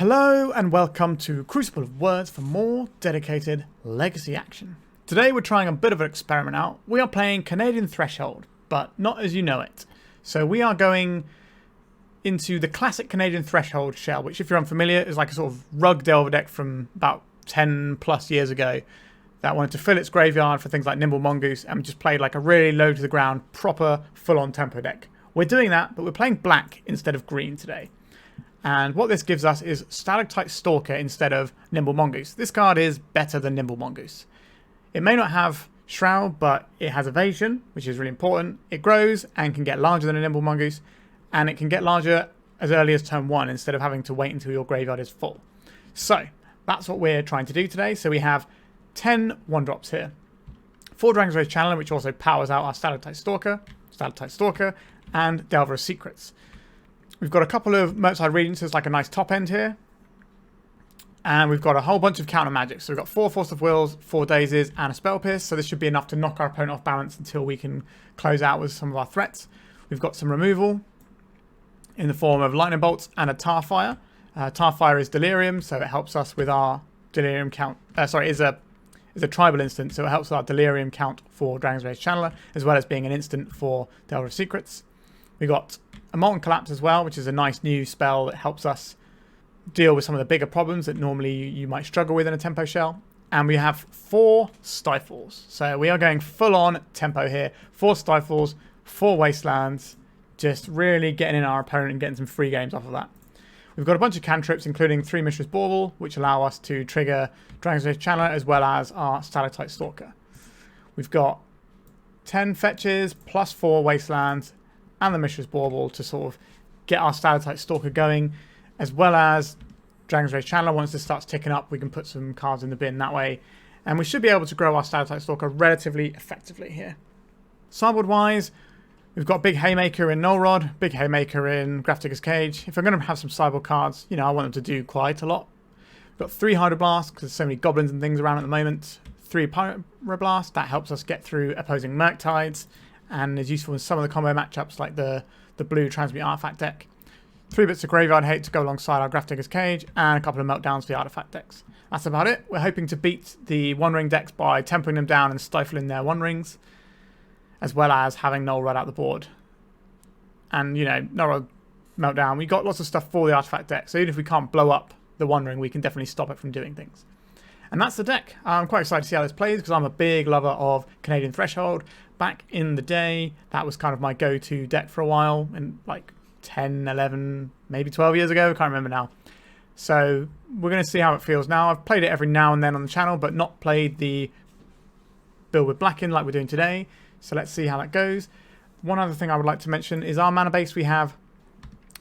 Hello and welcome to Crucible of Words for more dedicated legacy action. Today we're trying a bit of an experiment out. We are playing Canadian Threshold, but not as you know it. So we are going into the classic Canadian Threshold shell, which if you're unfamiliar is like a sort of rug delver deck from about 10 plus years ago that wanted to fill its graveyard for things like Nimble Mongoose and just played like a really low to the ground, proper full-on tempo deck. We're doing that, but we're playing black instead of green today. And what this gives us is Stalactite Stalker instead of Nimble Mongoose. This card is better than Nimble Mongoose. It may not have Shroud, but it has Evasion, which is really important. It grows and can get larger than a Nimble Mongoose, and it can get larger as early as turn 1 instead of having to wait until your graveyard is full. So, that's what we're trying to do today. So we have 10 1-drops here. 4 Dragon's Rage Channeler, which also powers out our Stalactite Stalker, and Delver of Secrets. We've got a couple of Murktide Regents, so it's like a nice top end here. And we've got a whole bunch of counter magic. So we've got 4 Force of Wills, 4 Dazes, and a Spell Pierce. So this should be enough to knock our opponent off balance until we can close out with some of our threats. We've got some removal in the form of Lightning Bolts and a Tarfire. Tarfire is Delirium, so it helps us with our Delirium count. Is a tribal instant, so it helps with our Delirium count for Dragon's Rage Channeler, as well as being an instant for Delver of Secrets. We've got a Molten Collapse as well, which is a nice new spell that helps us deal with some of the bigger problems that normally you might struggle with in a tempo shell. And we have 4 Stifles. So we are going full on tempo here. 4 Stifles, 4 Wastelands, just really getting in our opponent and getting some free games off of that. We've got a bunch of cantrips, including 3 Mishra's Bauble, which allow us to trigger Dragon's Rage Channeler as well as our Stalactite Stalker. We've got 10 fetches plus 4 Wastelands and the Mishra's Bauble to sort of get our Stalactite Stalker going, as well as Dragon's Rage Channeler. Once this starts ticking up, we can put some cards in the bin that way, and we should be able to grow our Stalactite Stalker relatively effectively here. Sideboard-wise, we've got Big Haymaker in Null Rod, Big Haymaker in Grafdigger's Cage. If I'm going to have some sideboard cards, I want them to do quite a lot. We've got 3 Hydroblast, because there's so many goblins and things around at the moment. 3 Pyroblast, that helps us get through opposing Murktides, and is useful in some of the combo matchups like the blue Transmute Artifact deck. 3 bits of Graveyard Hate to go alongside our Grafdigger's Cage, and a couple of Meltdowns for the Artifact decks. That's about it. We're hoping to beat the One Ring decks by tempering them down and stifling their One Rings, as well as having Null Rod out the board. And, Null Rod, Meltdown, we got lots of stuff for the Artifact deck, so even if we can't blow up the One Ring, we can definitely stop it from doing things. And that's the deck. I'm quite excited to see how this plays because I'm a big lover of Canadian Threshold. Back in the day, that was kind of my go-to deck for a while, in like 10, 11, maybe 12 years ago. I can't remember now. So we're going to see how it feels now. I've played it every now and then on the channel, but not played the build with black in like we're doing today. So let's see how that goes. One other thing I would like to mention is our mana base. We have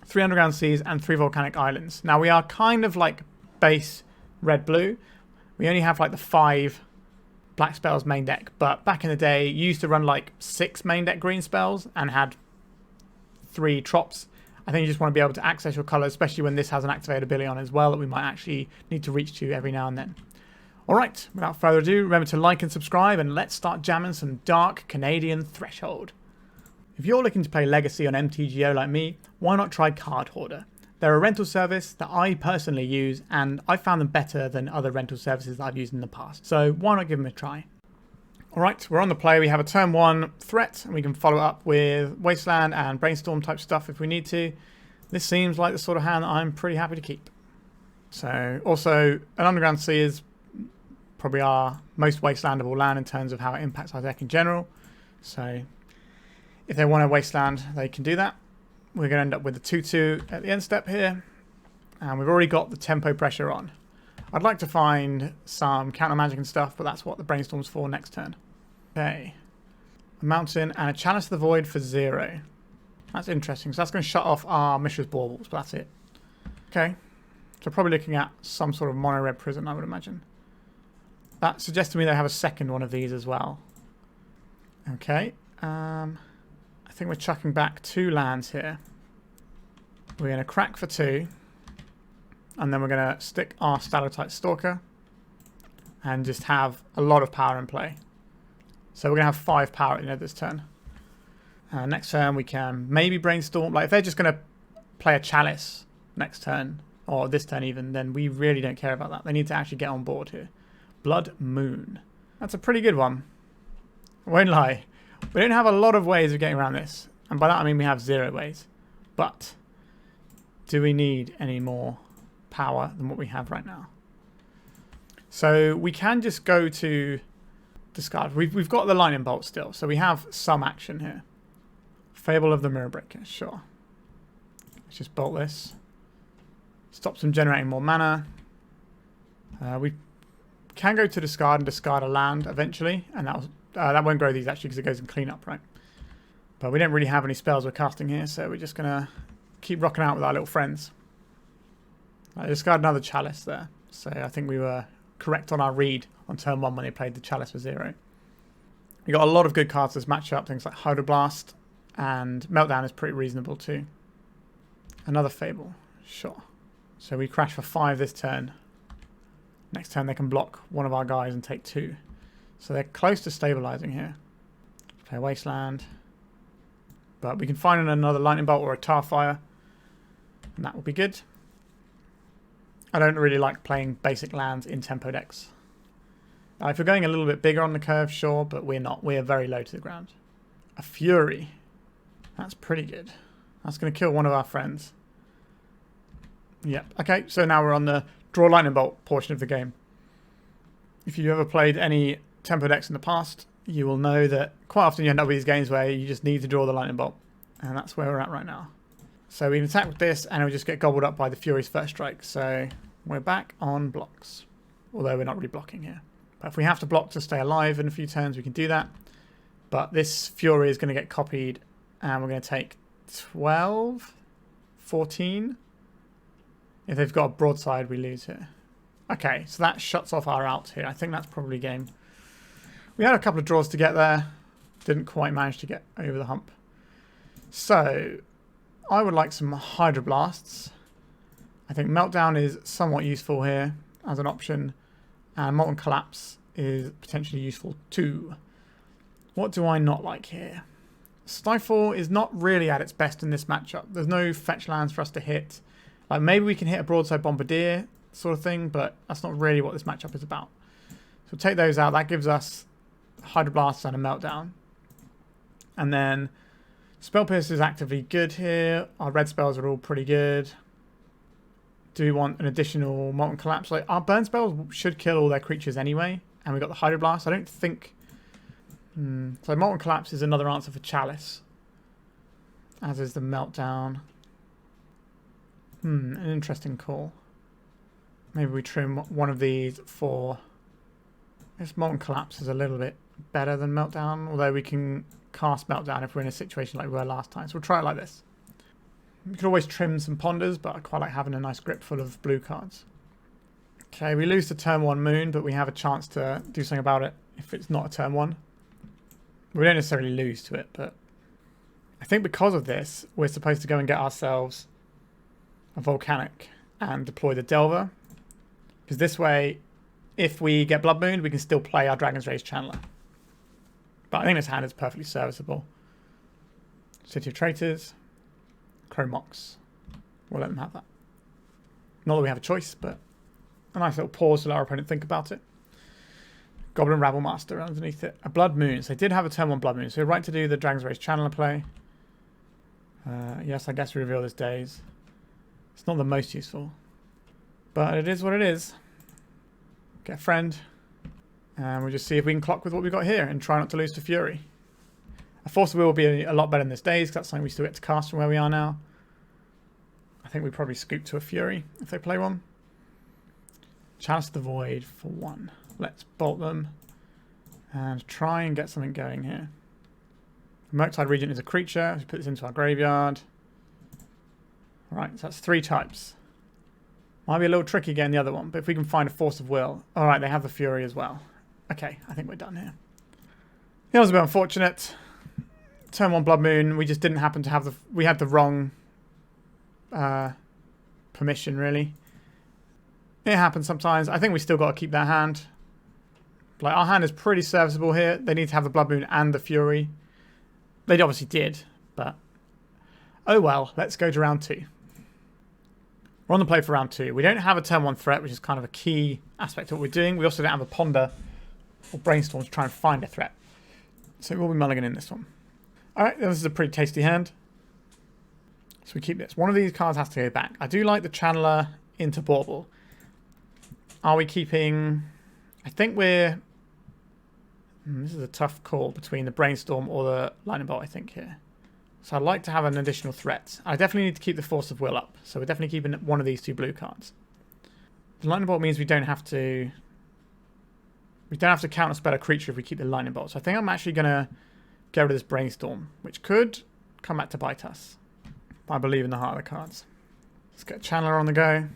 3 Underground Seas and 3 Volcanic Islands. Now we are kind of like base red-blue. We only have like the 5 black spells main deck, but back in the day you used to run like 6 main deck green spells and had 3 trops. I think you just want to be able to access your colours, especially when this has an activated ability on as well that we might actually need to reach to every now and then. Alright, without further ado, remember to like and subscribe, and let's start jamming some dark Canadian Threshold. If you're looking to play Legacy on MTGO like me, why not try Card Hoarder? They're a rental service that I personally use, and I found them better than other rental services that I've used in the past. So why not give them a try? Alright, we're on the play. We have a turn 1 threat, and we can follow up with Wasteland and Brainstorm type stuff if we need to. This seems like the sort of hand that I'm pretty happy to keep. So also, an Underground Sea is probably our most wastelandable land in terms of how it impacts our deck in general. So if they want a Wasteland, they can do that. We're going to end up with a 2-2 at the end step here. And we've already got the tempo pressure on. I'd like to find some counter magic and stuff, but that's what the Brainstorm's for next turn. Okay. A Mountain and a Chalice of the Void for 0. That's interesting. So that's going to shut off our Mishra's Baubles, but that's it. Okay. So probably looking at some sort of mono-red prison, I would imagine. That suggests to me they have a second one of these as well. Okay. I think we're chucking back 2 lands here. We're going to crack for 2. And then we're going to stick our Stalactite Stalker. And just have a lot of power in play. So we're going to have 5 power at the end of this turn. Next turn we can maybe Brainstorm. Like if they're just going to play a Chalice next turn, or this turn even, then we really don't care about that. They need to actually get on board here. Blood Moon. That's a pretty good one. I won't lie. We don't have a lot of ways of getting around this. And by that I mean we have 0 ways. But do we need any more power than what we have right now? So we can just go to discard. We've got the Lightning Bolt still, so we have some action here. Fable of the Mirror Breaker, sure. Let's just bolt this. Stops them generating more mana. We can go to discard and discard a land eventually, and that won't grow these actually because it goes in cleanup, right? But we don't really have any spells we're casting here, so we're just gonna keep rocking out with our little friends. I discard another Chalice there, so I think we were correct on our read on turn 1 when they played the Chalice for 0. We got a lot of good cards this matchup, things like Hydroblast, and Meltdown is pretty reasonable too. Another Fable, sure. So we crash for 5 this turn. Next turn they can block one of our guys and take 2. So they're close to stabilizing here. Play Wasteland. But we can find another Lightning Bolt or a Tarfire, and that will be good. I don't really like playing basic lands in tempo decks. If you're going a little bit bigger on the curve, sure, but we're not. We're very low to the ground. A Fury. That's pretty good. That's going to kill one of our friends. Yep. Okay, so now we're on the draw Lightning Bolt portion of the game. If you've ever played any tempo decks in the past, you will know that quite often you end up with these games where you just need to draw the Lightning Bolt. And that's where we're at right now. So we can attack with this and it'll just get gobbled up by the Fury's first strike. So we're back on blocks. Although we're not really blocking here. But if we have to block to stay alive in a few turns, we can do that. But this Fury is going to get copied and we're going to take 12, 14. If they've got a broadside, we lose here. Okay, so that shuts off our out here. I think that's probably game. We had a couple of draws to get there. Didn't quite manage to get over the hump. So I would like some Hydroblasts. I think Meltdown is somewhat useful here as an option. And Molten Collapse is potentially useful too. What do I not like here? Stifle is not really at its best in this matchup. There's no fetch lands for us to hit. Like maybe we can hit a broadside bombardier sort of thing, but that's not really what this matchup is about. So take those out. That gives us Hydroblast and a Meltdown. And then Spell Pierce is actively good here. Our red spells are all pretty good. Do we want an additional Molten Collapse? Like our burn spells should kill all their creatures anyway. And we got the Hydroblast. I don't think... So Molten Collapse is another answer for Chalice. As is the Meltdown. An interesting call. Maybe we trim one of these for... This Molten Collapse is a little bit better than Meltdown. Although we can cast Meltdown if we're in a situation like we were last time. So we'll try it like this. We could always trim some Ponders, but I quite like having a nice grip full of blue cards. Okay, we lose to turn 1 Moon, but we have a chance to do something about it if it's not a turn 1. We don't necessarily lose to it, but I think because of this, we're supposed to go and get ourselves a Volcanic and deploy the Delver. Because this way, if we get Blood Moon, we can still play our Dragon's Rage Channeler. But I think this hand is perfectly serviceable. City of Traitors, Chromox. We'll let them have that. Not that we have a choice, but a nice little pause to let our opponent think about it. Goblin Rabble Master underneath it. A Blood Moon. So they did have a turn 1 Blood Moon. So we're right to do the Dragon's Rage Channeler play. Yes, I guess we reveal this Daze. It's not the most useful. But it is what it is. Get a friend. And we'll just see if we can clock with what we've got here and try not to lose to Fury. A Force of Will will be a lot better than this Daze because that's something we still get to cast from where we are now. I think we probably scoop to a Fury if they play one. Chalice of the Void for 1. Let's bolt them and try and get something going here. Murktide Regent is a creature. We put this into our graveyard. Right, so that's 3 types. Might be a little tricky getting the other one, but if we can find a Force of Will. Alright, they have the Fury as well. Okay, I think we're done here. That was a bit unfortunate. Turn 1 Blood Moon, we just didn't happen to have the... We had the wrong permission, really. It happens sometimes. I think we still got to keep that hand. Like, our hand is pretty serviceable here. They need to have the Blood Moon and the Fury. They obviously did, but... Oh well, let's go to round 2. We're on the play for round 2. We don't have a turn 1 threat, which is kind of a key aspect of what we're doing. We also don't have a ponder or brainstorm to try and find a threat. So we'll be mulliganing in this one. Alright, this is a pretty tasty hand. So we keep this. One of these cards has to go back. I do like the Channeler into Bauble. Are we keeping... I think we're... This is a tough call between the Brainstorm or the Lightning Bolt, I think, here. So I'd like to have an additional threat. I definitely need to keep the Force of Will up. So we're definitely keeping one of these 2 blue cards. The Lightning Bolt means we don't have to... We don't have to counterspell a creature if we keep the Lightning Bolt. So I think I'm actually going to get rid of this Brainstorm, which could come back to bite us. But I believe in the heart of the cards. Let's get a Channeler on the go.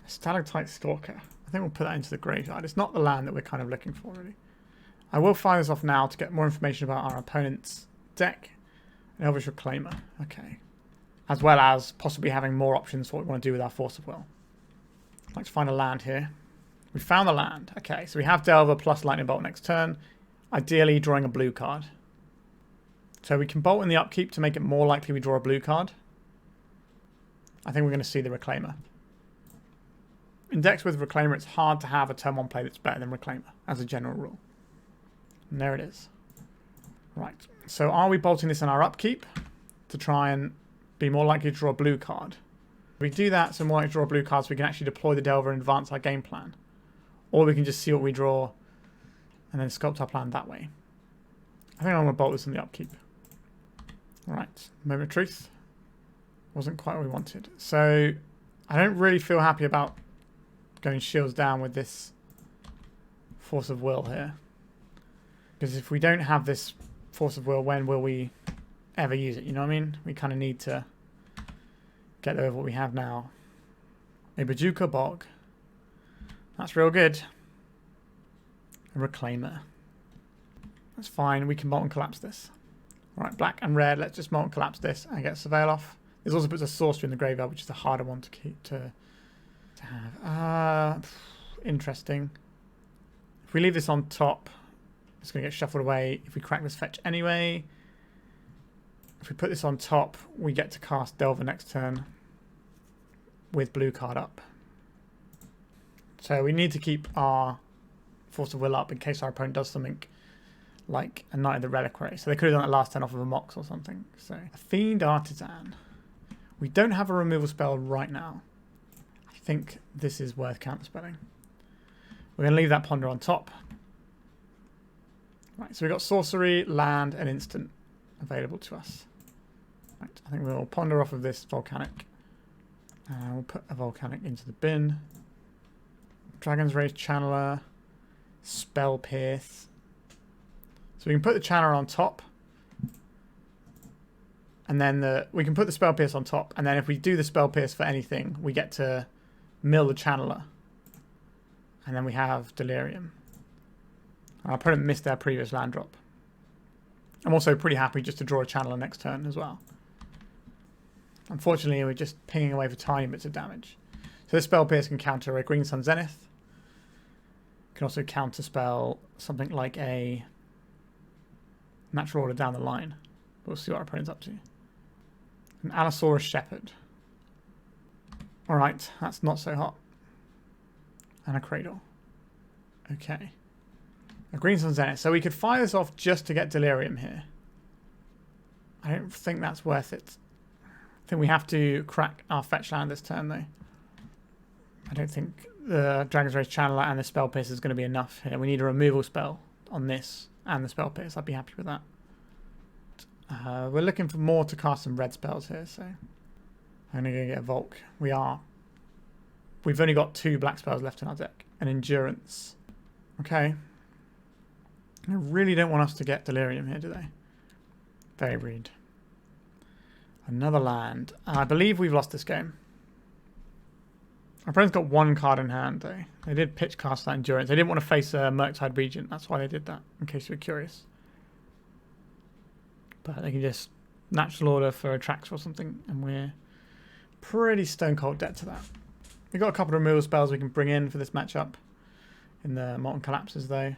Stalactite Stalker. I think we'll put that into the graveyard. It's not the land that we're kind of looking for, really. I will fire this off now to get more information about our opponent's deck. An Elvish Reclaimer. Okay. As well as possibly having more options for what we want to do with our Force of Will. I'd like to find a land here. We found the land. Okay, so we have Delver plus Lightning Bolt next turn. Ideally drawing a blue card. So we can bolt in the upkeep to make it more likely we draw a blue card. I think we're going to see the Reclaimer. In decks with Reclaimer, it's hard to have a turn 1 play that's better than Reclaimer, as a general rule. And there it is. Right, so are we bolting this in our upkeep to try and be more likely to draw a blue card? If we do that, so more likely to draw a blue card, so we can actually deploy the Delver and advance our game plan. Or we can just see what we draw and then sculpt our plan that way. I think I'm going to bolt this in the upkeep. Right, moment of truth. Wasn't quite what we wanted. So I don't really feel happy about going shields down with this Force of Will here. Because if we don't have this Force of Will, when will we ever use it? You know what I mean? We kind of need to get there with what we have now. A Bajuka Bog. That's real good. A Reclaimer. That's fine. We can Molten Collapse this. Right, black and red. Let's just Molten Collapse this and get Surveil off. This also puts a sorcery in the graveyard, which is the harder one to keep to have. Interesting. If we leave this on top, it's going to get shuffled away. If we crack this fetch anyway, if we put this on top, we get to cast Delver next turn with blue card up. So we need to keep our Force of Will up in case our opponent does something like a Knight of the Reliquary. So they could have done that last turn off of a Mox or something. So a Fiend Artisan. We don't have a removal spell right now. I think this is worth counterspelling. We're going to leave that Ponder on top. Right, so we've got sorcery, land, and instant available to us. Right, I think we'll Ponder off of this Volcanic. We'll put a Volcanic into the bin. Dragon's Rage Channeler. Spell Pierce. So we can put the Channeler on top. And then we can put the Spell Pierce on top. And then if we do the Spell Pierce for anything, we get to mill the Channeler. And then we have Delirium. Our opponent missed their previous land drop. I'm also pretty happy just to draw a Channeler next turn as well. Unfortunately, we're just pinging away for tiny bits of damage. So this Spell Pierce can counter a Green Sun Zenith. Can also counter spell something like a Natural Order down the line. We'll see what our opponent's up to. An Allosaurus Shepherd. Alright, that's not so hot. And a Cradle. Okay. A Green Sun Zenith. So we could fire this off just to get Delirium here. I don't think that's worth it. I think we have to crack our fetch land this turn though. I don't think the Dragon's Rage Channeler and the Spell Pierce is going to be enough here. We need a removal spell on this and the Spell Pierce. I'd be happy with that. We're looking for more to cast some red spells here, so I'm going to go get a Volk. We've only got 2 black spells left in our deck. An Endurance. Okay. They really don't want us to get Delirium here, do they? Very rude. Another land. I believe we've lost this game. Our opponent's got 1 card in hand, though. They did pitch cast that Endurance. They didn't want to face a Murktide Regent. That's why they did that, in case you were curious. But they can just Natural Order for a Trax or something, and we're pretty stone cold dead to that. We've got a couple of removal spells we can bring in for this matchup in the Molten Collapses, though.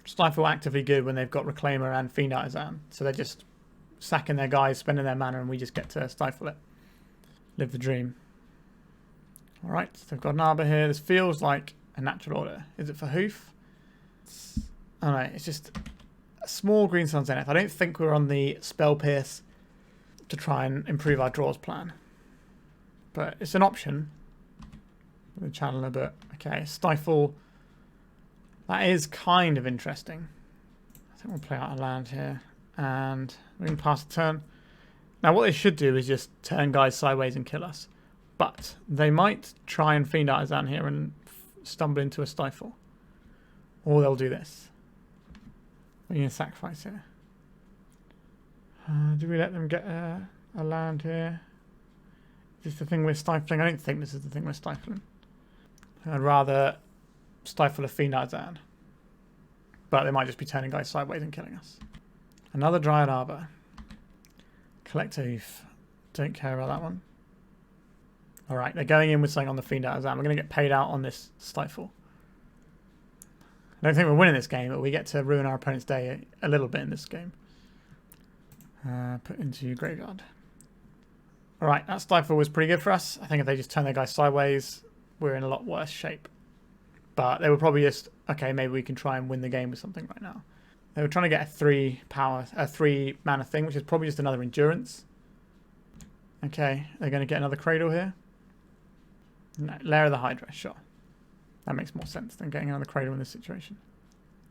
Stifle actively good when they've got Reclaimer and Fiend Artisan, so they're just sacking their guys, spending their mana, and we just get to stifle it. Live the dream. Alright, so they've got an arbor here. This feels like a natural order. Is it for hoof? Oh no, it's just a small green sun zenith. I don't think we're on the spell pierce to try and improve our draws plan. But it's an option. The channel a bit. Okay, Stifle. That is kind of interesting. I think we'll play out a land here. And we can pass the turn. Now what they should do is just turn guys sideways and kill us. But they might try and Fiend Artisan here and stumble into a Stifle. Or they'll do this. We're going to sacrifice here. Do we let them get a land here? Is this the thing we're stifling? I don't think this is the thing we're stifling. I'd rather stifle a Fiend Artisan. But they might just be turning guys sideways and killing us. Another Dryad Arbor. Collect a Hoof. Don't care about that one. Alright, they're going in with something on the Fiend Artisan. We're going to get paid out on this Stifle. I don't think we're winning this game, but we get to ruin our opponent's day a little bit in this game. Put into graveyard. Alright, that Stifle was pretty good for us. I think if they just turn their guys sideways, we're in a lot worse shape. But they were probably just, okay, maybe we can try and win the game with something right now. They were trying to get a 3 mana thing, which is probably just another endurance. Okay, they're going to get another Cradle here. No, Lair of the Hydra, sure. That makes more sense than getting another Cradle in this situation.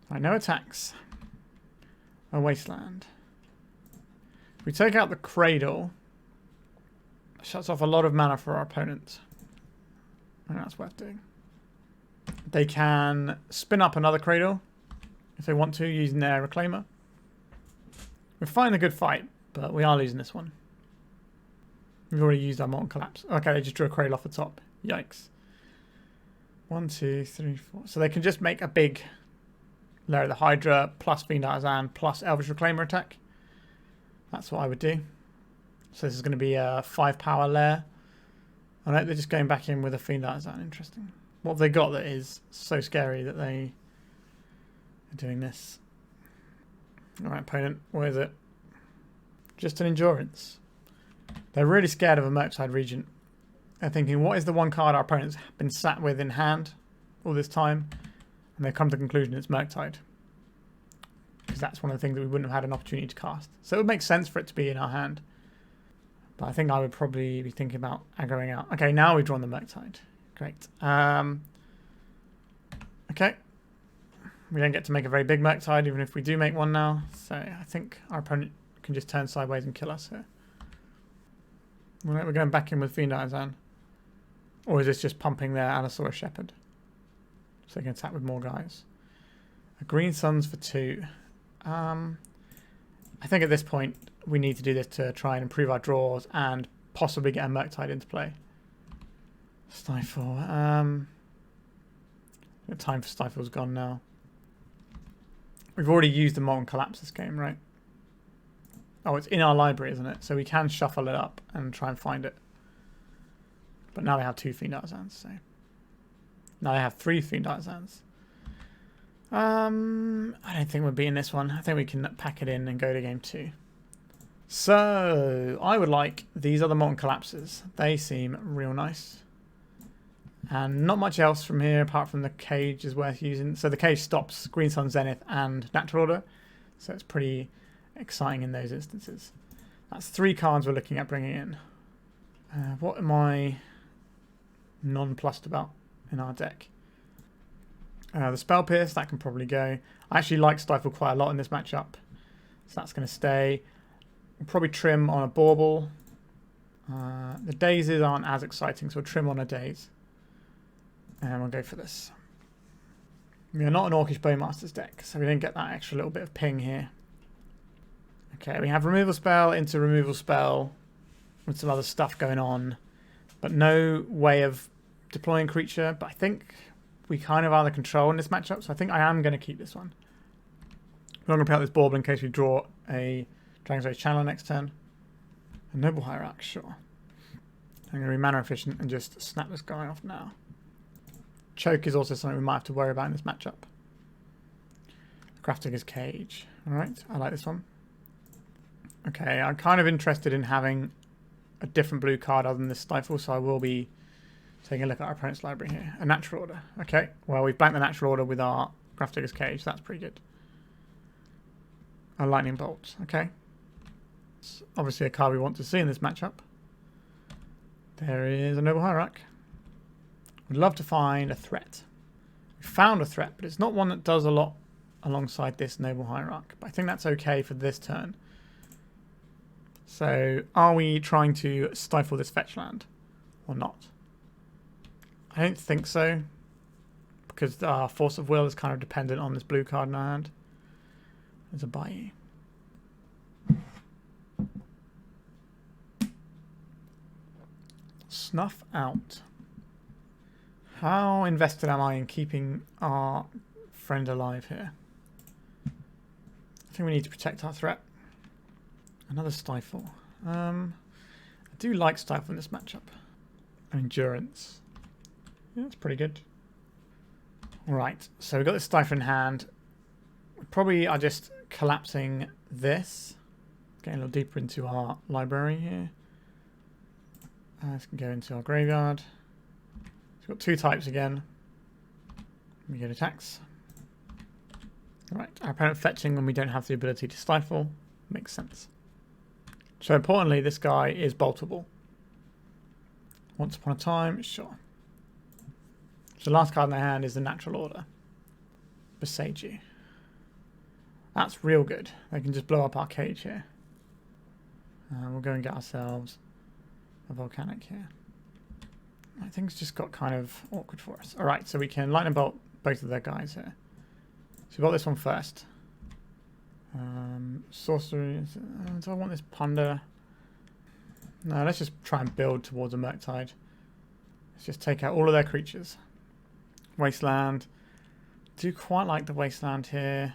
Alright, no attacks. A Wasteland. If we take out the Cradle, it shuts off a lot of mana for our opponent. I think that's worth doing. They can spin up another Cradle if they want to, using their Reclaimer. We're fighting a good fight, but we are losing this one. We've already used our Molten Collapse. Okay, they just drew a Cradle off the top. Yikes. 1, 2, 3, 4. So they can just make a big Lair of the Hydra plus Fiend Artisan plus Elvish Reclaimer attack. That's what I would do. So this is going to be a 5 power Lair. I know they're just going back in with a Fiend Artisan. Interesting. What have they got that is so scary that they are doing this? Alright, opponent. What is it? Just an Endurance. They're really scared of a Murktide Regent. They're thinking, what is the one card our opponent's been sat with in hand all this time? And they've come to the conclusion it's Murktide. Because that's one of the things that we wouldn't have had an opportunity to cast. So it would make sense for it to be in our hand. But I think I would probably be thinking about aggroing out. Okay, now we've drawn the Murktide. Great. Okay. We don't get to make a very big Murktide, even if we do make one now. So I think our opponent can just turn sideways and kill us here. Right, we're going back in with Fiend Artisan. Or is this just pumping their Allosaurus Shepherd? So they can attack with more guys. A Green Suns for 2. I think at this point we need to do this to try and improve our draws and possibly get a Murktide into play. Stifle. The time for Stifle's gone now. We've already used the Molten Collapse this game, right? Oh, it's in our library, isn't it? So we can shuffle it up and try and find it. But now they have 2 Fiend Artisans, so... Now they have 3 Fiend Artisans. I don't think we're beating this one. I think we can pack it in and go to game 2. So, I would like these other Molten Collapses. They seem real nice. And not much else from here apart from the cage is worth using. So the cage stops Green Sun, Zenith and Natural Order. So it's pretty exciting in those instances. That's 3 cards we're looking at bringing in. What am I nonplussed about in our deck? The Spell Pierce, that can probably go. I actually like Stifle quite a lot in this matchup. So that's going to stay. We'll probably trim on a Bauble. The Dazes aren't as exciting, so we'll trim on a Daze. And we'll go for this. We are not an Orcish Bowmasters deck, so we didn't get that extra little bit of ping here. Okay, we have Removal Spell into Removal Spell with some other stuff going on, but no way of deploying creature. But I think we kind of are the control in this matchup, so I think I am going to keep this one. We're not going to play out this Bauble in case we draw a Dragon's Rage Channel next turn. A Noble Hierarch, sure. I'm going to be mana efficient and just snap this guy off now. Choke is also something we might have to worry about in this matchup. Grafdigger's Cage. Alright, I like this one. Okay, I'm kind of interested in having a different blue card other than this Stifle, so I will be Taking a look at our opponent's library here. A natural order. Okay, well we've blanked the natural order with our Grafdigger's Cage. That's pretty good. A lightning bolt. Okay. It's obviously a card we want to see in this matchup. There is a Noble Hierarch. Would love to find a threat. We found a threat, but it's not one that does a lot alongside this Noble Hierarch. But I think that's okay for this turn. So, are we trying to stifle this fetch land or not? I don't think so, because our Force of Will is kind of dependent on this blue card in our hand. There's a Bayou. Snuff out. How invested am I in keeping our friend alive here? I think we need to protect our threat. Another Stifle. I do like Stifle in this matchup. Endurance. Yeah, that's pretty good. Alright, so we've got this Stifle in hand. We probably are just collapsing this. Getting a little deeper into our library here. This can go into our graveyard. We've got two types again. We get attacks. Right, our opponent fetching when we don't have the ability to stifle. Makes sense. So importantly, this guy is boltable. Once upon a time, sure. So the last card in their hand is the natural order. Besage. That's real good. They can just blow up our cage here. We'll go and get ourselves a volcanic here. I think it's just got kind of awkward for us. Alright, so we can lightning bolt both of their guys here. So we've got this one first. Sorcery. Do I want this ponder? No, let's just try and build towards a Murktide. Let's just take out all of their creatures. Wasteland. Do quite like the Wasteland here.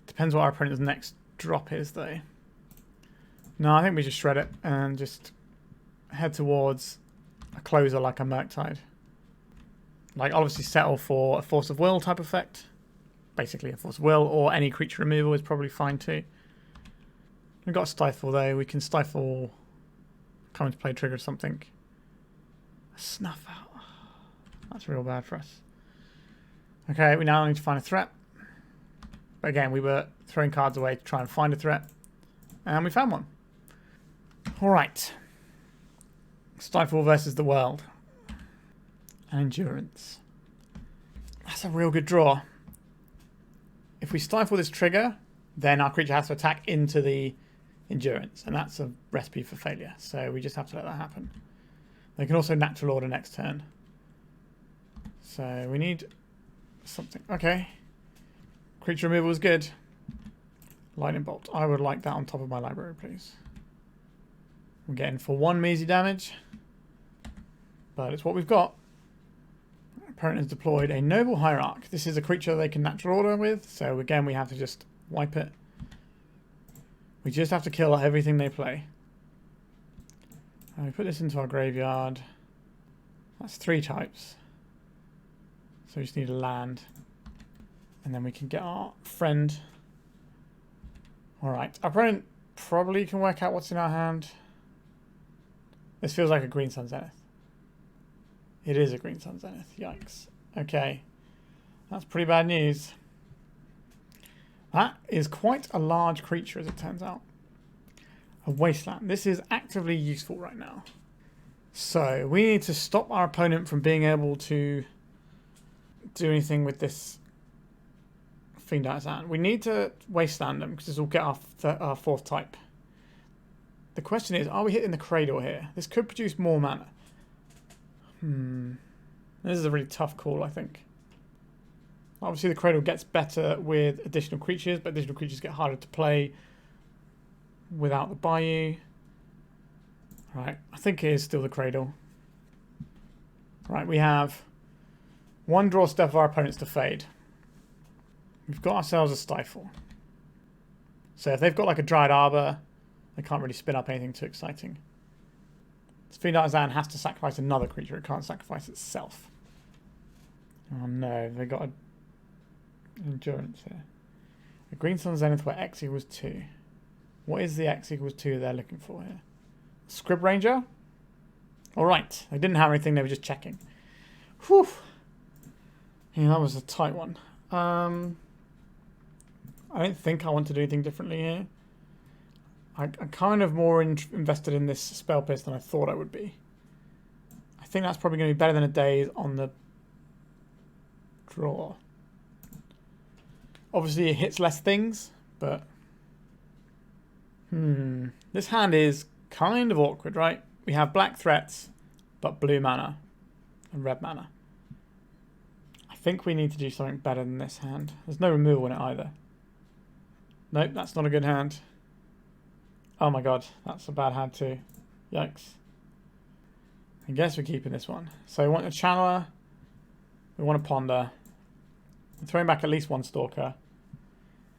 Depends what our opponent's next drop is though. No, I think we just shred it and just head towards a closer like a Murktide. Like obviously settle for a Force of Will type effect. Basically a Force of Will, or any creature removal is probably fine too. We've got a Stifle though. We can Stifle, come into play, trigger something. A Snuff out. That's real bad for us. Okay, we now need to find a threat. But again, we were throwing cards away to try and find a threat. And we found one. Alright. Stifle versus the world. And endurance. That's a real good draw. If we stifle this trigger, then our creature has to attack into the endurance. And that's a recipe for failure. So we just have to let that happen. They can also natural order next turn. So we need something. Okay. Creature removal is good. Lightning bolt. I would like that on top of my library, please. We're getting for 1 measly damage. But it's what we've got. Opponent has deployed a Noble Hierarch. This is a creature they can natural order with. So again, we have to just wipe it. We just have to kill everything they play. And we put this into our graveyard. That's 3 types. So we just need a land. And then we can get our friend. Alright. Our opponent probably can work out what's in our hand. This feels like a Green Sun Zenith. It is a Green Sun Zenith. Yikes. Okay. That's pretty bad news. That is quite a large creature, as it turns out. A Wasteland. This is actively useful right now. So, we need to stop our opponent from being able to do anything with this Fiend Artisan. We need to Wasteland them, because this will get our 4th type. The question is, are we hitting the Cradle here? This could produce more mana. This is a really tough call, I think. Obviously, the Cradle gets better with additional creatures, but additional creatures get harder to play without the Bayou. Right, I think it is still the Cradle. Right, we have 1 draw step of our opponents to fade. We've got ourselves a Stifle. So if they've got like a Dryad Arbor, they can't really spin up anything too exciting. Fiend Artisan has to sacrifice another creature. It can't sacrifice itself. Oh no, they got an endurance here. A Green Sun Zenith where X equals 2. What is the X equals 2 they're looking for here? Scrib Ranger? Alright, they didn't have anything, they were just checking. Whew. Yeah, that was a tight one. I don't think I want to do anything differently here. I'm kind of more invested in this spell pierce than I thought I would be. I think that's probably going to be better than a Daze on the draw. Obviously, it hits less things, but... This hand is kind of awkward, right? We have black threats, but blue mana and red mana. I think we need to do something better than this hand. There's no removal in it either. Nope, that's not a good hand. Oh my god, that's a bad hand too. Yikes. I guess we're keeping this one. So we want a Channeler. We want a Ponder. We're throwing back at least one Stalker.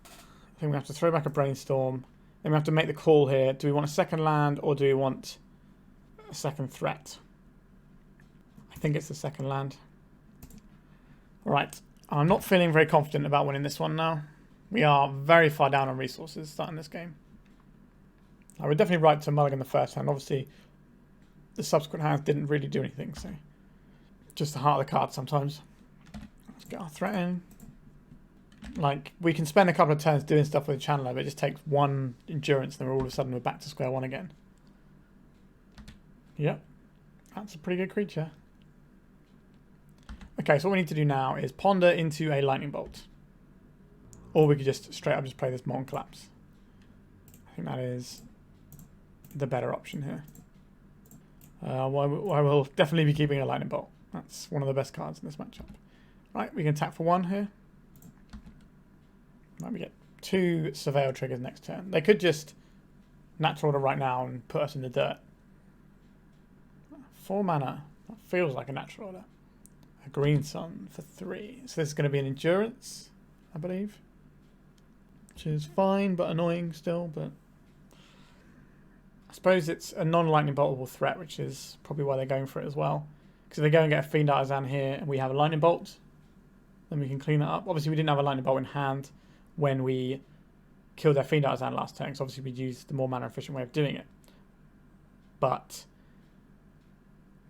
I think we have to throw back a Brainstorm. Then we have to make the call here. Do we want a second land or do we want a second threat? I think it's the second land. Right. I'm not feeling very confident about winning this one now. We are very far down on resources starting this game. I would definitely right to mulligan the first hand. Obviously, the subsequent hands didn't really do anything, so just the heart of the card sometimes. Let's get our threat in. Like, we can spend a couple of turns doing stuff with the Channeler, but it just takes one endurance, and then all of a sudden we're back to square one again. Yep, that's a pretty good creature. Okay, so what we need to do now is ponder into a lightning bolt. Or we could just straight up just play this Molten Collapse. I think that is the better option here. I will definitely be keeping a lightning bolt. That's one of the best cards in this matchup. Right, we can attack for one here. Right, we get 2 Surveil triggers next turn. They could just natural order right now and put us in the dirt. 4 mana. That feels like a natural order. A green sun for 3. So this is going to be an endurance, I believe. Which is fine, but annoying still. But I suppose it's a non-lightning boltable threat, which is probably why they're going for it as well. Because if they go and get a Fiend Artisan here and we have a lightning bolt, then we can clean that up. Obviously, we didn't have a lightning bolt in hand when we killed their Fiend Artisan last turn, because obviously we'd used the more mana efficient way of doing it. But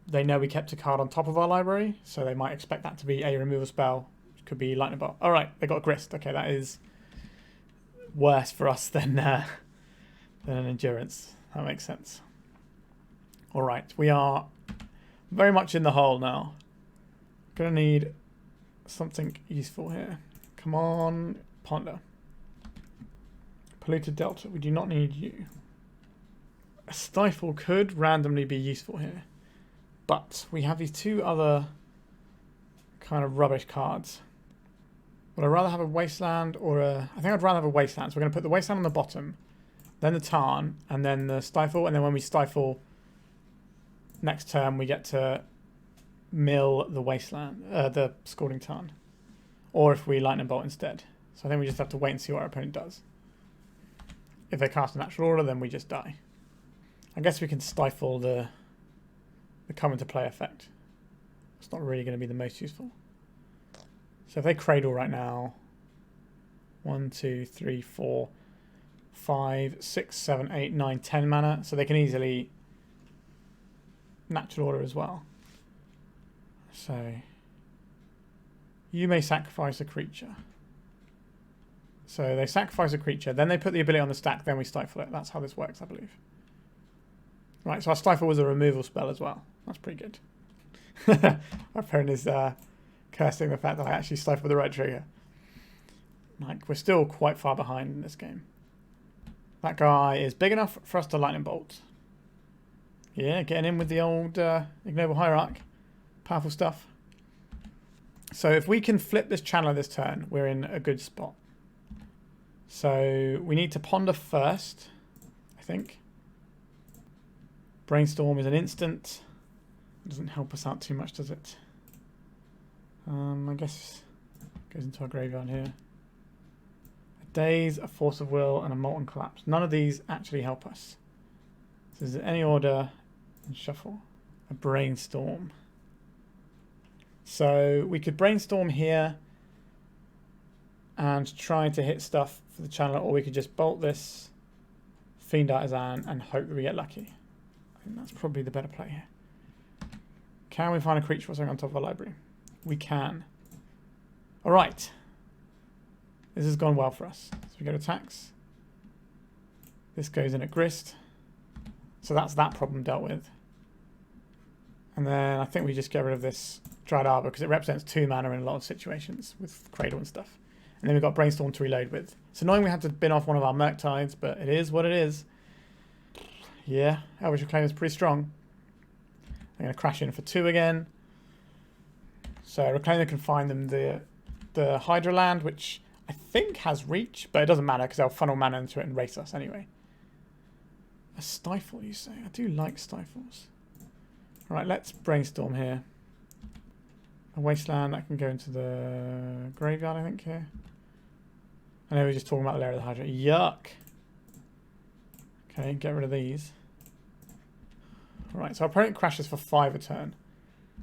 they know we kept a card on top of our library, so they might expect that to be a removal spell. It could be lightning bolt. All right, they got a grist. Okay, that is worse for us than an endurance. That makes sense. All right, we are very much in the hole now. Gonna need something useful here. Come on, Ponder. Polluted Delta, we do not need you. A Stifle could randomly be useful here. But we have these 2 other kind of rubbish cards. Would I rather have a Wasteland or a... I think I'd rather have a Wasteland. So we're going to put the Wasteland on the bottom, then the Tarn, and then the Stifle. And then when we Stifle next turn, we get to mill the Wasteland, the Scalding Tarn. Or if we Lightning Bolt instead. So I think we just have to wait and see what our opponent does. If they cast a natural order, then we just die. I guess we can Stifle the come into play effect. It's not really going to be the most useful. So if they cradle right now, 1, 2, 3, 4, 5, 6, 7, 8, 9, 10 mana, so they can easily natural order as well. So you may sacrifice a creature. So they sacrifice a creature, then they put the ability on the stack, then we Stifle it. That's how this works, I believe. Right, so our Stifle was a removal spell as well. That's pretty good. My opponent is cursing the fact that I actually Stifled the right trigger. Like, we're still quite far behind in this game. That guy is big enough for us to Lightning Bolt. Yeah, getting in with the old Ignoble Hierarch. Powerful stuff. So if we can flip this Channeler this turn, we're in a good spot. So we need to Ponder first, I think. Brainstorm is an instant. Doesn't help us out too much, does it? I guess it goes into our graveyard here. A Daze, a Force of Will, and a Molten Collapse. None of these actually help us. So is there any order and shuffle? A Brainstorm. So we could Brainstorm here and try to hit stuff for the Channeler, or we could just bolt this Fiend Artisan and hope that we get lucky. I think that's probably the better play here. Can we find a creature or something on top of our library? We can. Alright. This has gone well for us. So we go to attacks. This goes in at Grist. So that's that problem dealt with. And then I think we just get rid of this Dried Arbor because it represents 2 mana in a lot of situations with Cradle and stuff. And then we've got Brainstorm to reload with. It's annoying we had to bin off one of our Murktides, but it is what it is. Yeah, Elvish Reclaim is pretty strong. I'm going to crash in for 2 again. So Reclaimer can find them the Hydroland, which I think has reach, but it doesn't matter because they'll funnel mana into it and race us anyway. A Stifle, you say? I do like Stifles. Right, let's Brainstorm here. A Wasteland, that can go into the graveyard, I think, here. I know we were just talking about the layer of the Hydra. Yuck! Okay, get rid of these. Right, so our opponent crashes for 5 a turn,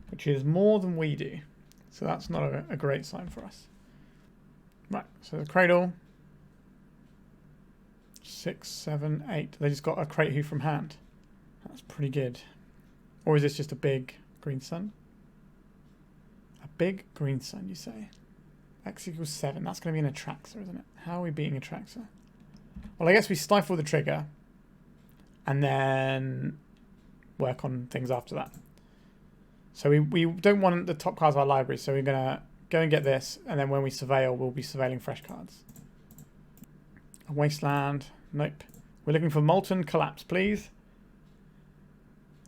which is more than we do. So that's not a great sign for us. Right, so the Cradle. 6, 7, 8. They just got a Crate Hoof from hand. That's pretty good. Or is this just a big green sun? A big green sun, you say? X equals 7. That's going to be an Atraxa, isn't it? How are we beating Atraxa? Well, I guess we stifle the trigger and then work on things after that. So we don't want the top cards of our library, so we're going to go and get this, and then when we surveil, we'll be surveilling fresh cards. A Wasteland. Nope. We're looking for Molten Collapse, please.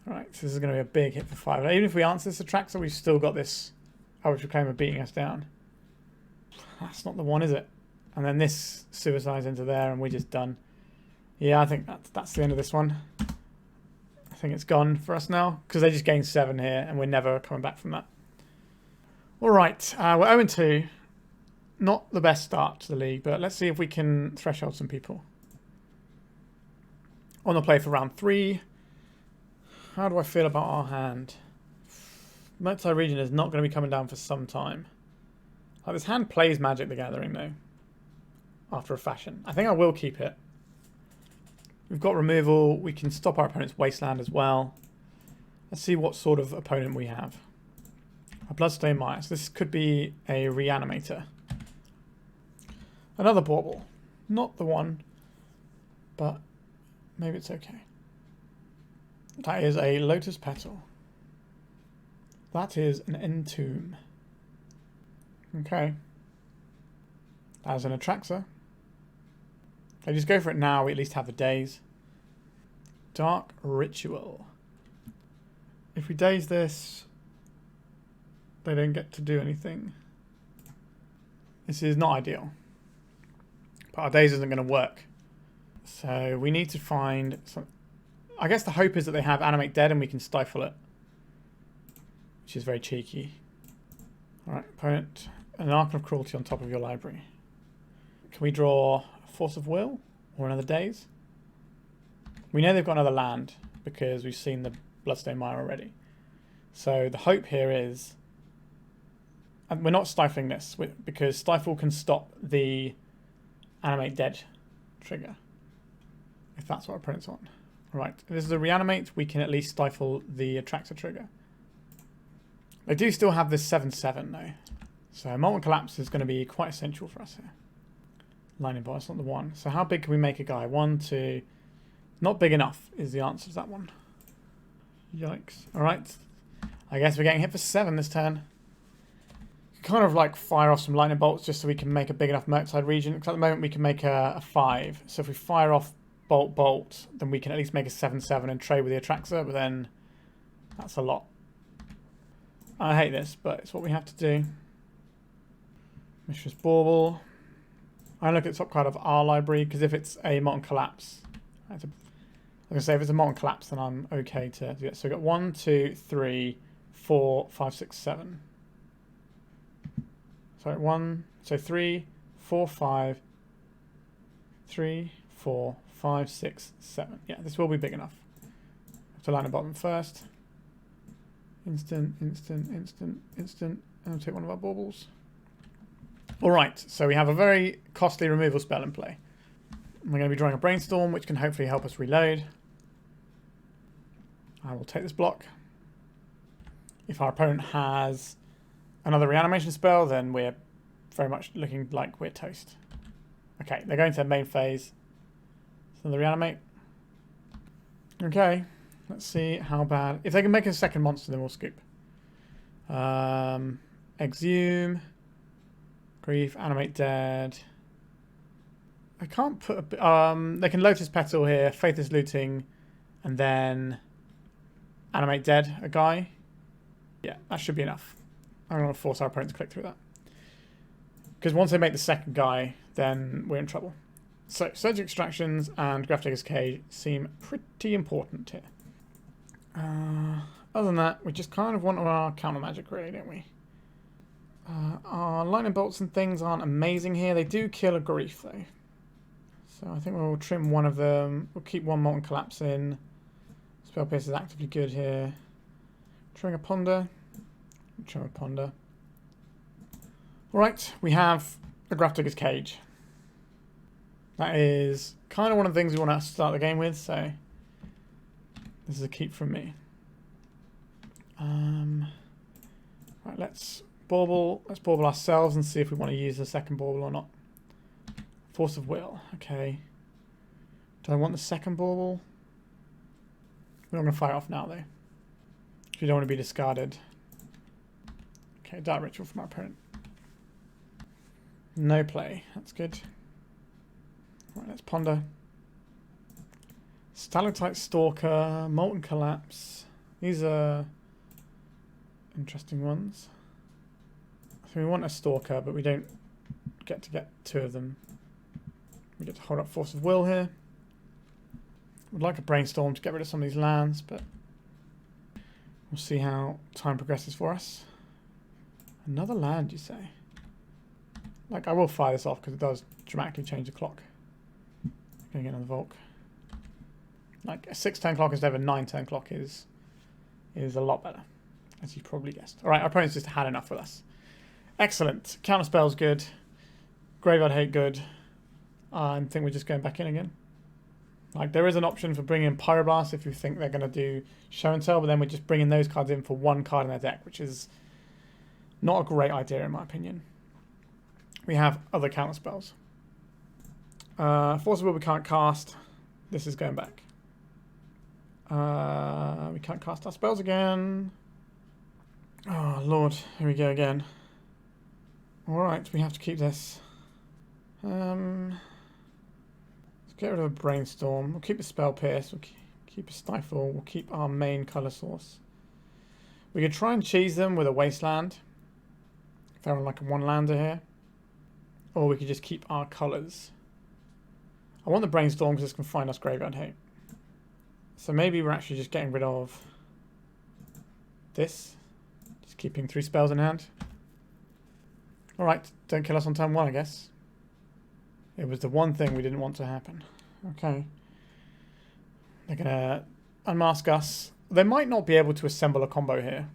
Alright, so this is going to be a big hit for 5. Even if we answer this Atraxa, we've still got this Elvish Reclaimer beating us down. That's not the one, is it? And then this suicides into there, and we're just done. Yeah, I think that's the end of this one. I think it's gone for us now, because they just gained 7 here, and we're never coming back from that. Alright, we're 0-2. Not the best start to the league, but let's see if we can threshold some people. On the play for round 3. How do I feel about our hand? Murktide Regent is not going to be coming down for some time. Like, this hand plays Magic the Gathering, though. After a fashion. I think I will keep it. We've got removal. We can stop our opponent's Wasteland as well. Let's see what sort of opponent we have. A Bloodstained Mire. So this could be a Reanimator. Another Bauble. Not the one, but maybe it's okay. That is a Lotus Petal. That is an Entomb. Okay. That is an Atraxa. If I just go for it now, we at least have the Daze. Dark Ritual. If we Daze this, they don't get to do anything. This is not ideal. But our Daze isn't going to work. So we need to find some... I guess the hope is that they have Animate Dead and we can stifle it. Which is very cheeky. Alright, opponent. An Archon of Cruelty on top of your library. Can we draw a Force of Will? Or another Daze? We know they've got another land because we've seen the Bloodstained Mire already. So the hope here is... And we're not stifling this because Stifle can stop the Animate Dead trigger. If that's what our opponent's on. Right, if this is a Reanimate, we can at least stifle the Atraxa trigger. They do still have this 7/7 though. So Molten Collapse is going to be quite essential for us here. Lightning Bolt, it's not the one. So how big can we make a guy? 1, 2... Not big enough is the answer to that one. Yikes. Alright. I guess we're getting hit for 7 this turn. Kind of like fire off some Lightning Bolts just so we can make a big enough Murktide Regent. Because at the moment we can make a 5. So if we fire off Bolt, then we can at least make a 7/7 and trade with the Atraxa, but then that's a lot. I hate this, but it's what we have to do. Mishra's Bauble. I look at the top card of our library, because if it's a Molten Collapse, I was going to say if it's a Molten Collapse, then I'm okay to do it. So we've got 1, 2, 3, 4, 5, 6, 7. Sorry, 1, so 3, 4, 5, 3, 4, 5, 6, 7. Yeah, this will be big enough. Have to land the bottom first. Instant. And I'll take one of our baubles. Alright, so we have a very costly removal spell in play. We're going to be drawing a Brainstorm, which can hopefully help us reload. I will take this block. If our opponent has another reanimation spell, then we're very much looking like we're toast. Okay, they're going to their main phase. So they reanimate. Okay, let's see how bad. If they can make a second monster, then we'll scoop. Exhume. Grief, animate dead. I can't put a... they can Lotus Petal here, Faithless Looting, and then animate dead a guy. Yeah, that should be enough. I'm going to force our opponent to click through that. Because once they make the second guy, then we're in trouble. So, Surge Extractions and Grafdigger's Cage seem pretty important here. Other than that, we just kind of want our counter magic, really, don't we? Our lightning bolts and things aren't amazing here. They do kill a grief, though. So I think we'll trim one of them. We'll keep one Molten Collapse in. Spell Pierce is actively good here. Trimming a Ponder. Trim a Ponder. Alright, we have a Grafdigger's Cage. That is kind of one of the things we want to start the game with, so this is a keep from me. Right, let's bauble ourselves and see if we want to use the second bauble or not. Force of Will, okay. Do I want the second bauble? We're not going to fight off now, though. We don't want to be discarded. Okay, Dark Ritual from our opponent. No play, that's good. Right, let's ponder. Stalactite Stalker, Molten Collapse. These are interesting ones. So we want a Stalker, but we don't get two of them. We get to hold up Force of Will here. Would like a Brainstorm to get rid of some of these lands, but we'll see how time progresses for us. Another land, you say? Like, I will fire this off because it does dramatically change the clock. Going to get another Volk. Like, a 6-turn clock instead of a 9-turn clock is a lot better, as you've probably guessed. Alright, our opponent's just had enough with us. Excellent. Counterspell's good. Graveyard Hate good. I think we're just going back in again. Like, there is an option for bringing in Pyroblast if you think they're going to do Show and Tell, but then we're just bringing those cards in for one card in their deck, which is not a great idea in my opinion. We have other counterspells. Force of Will we can't cast. This is going back. We can't cast our spells again. Oh, Lord. Here we go again. Alright, we have to keep this. Let's get rid of a Brainstorm. We'll keep the Spell Pierce. We'll keep a Stifle. We'll keep our main colour source. We could try and cheese them with a Wasteland. If they're on like a one-lander here. Or we could just keep our colours. I want the Brainstorm because this can find us Graveyard Hate. So maybe we're actually just getting rid of this. Just keeping 3 spells in hand. Alright, don't kill us on turn 1, I guess. It was the one thing we didn't want to happen. Okay. They're going to unmask us. They might not be able to assemble a combo here.